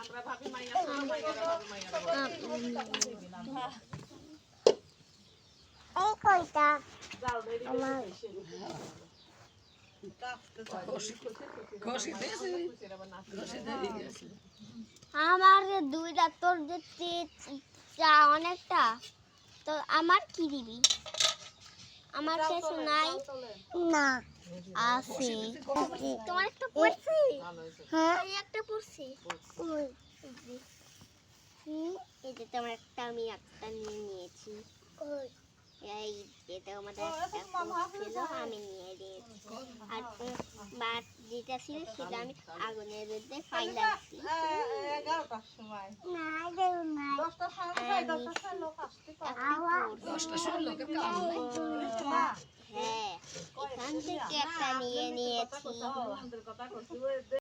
আমরা ভাবি মাইয়া ছোট মাইয়ারা ভাবি মাইয়ারা এই কয়টা যাও দেরি আমার আমার দুইটা তোর যে চা অনেকটা তো আমার কি দিবি আমার কিছু নাই না আছে তোমার একটা পড়ছি হ্যাঁ এই একটা পড়ছি ওই এই যে তোমার একটা আমি একটা নিয়ে নিয়েছি ওই এই যেটা আমাদের ছিল আমি নিয়ে দিয়েছি আর বাট যেটা ছিল সেটা আমি আগুনের মধ্যে ফাইলাইছি এগারোটার সময় না দেব না 10টার সময় 10টার সময় লোক আসতে হ্যাঁ এখান থেকে একটা নিয়ে নিয়েছি কথা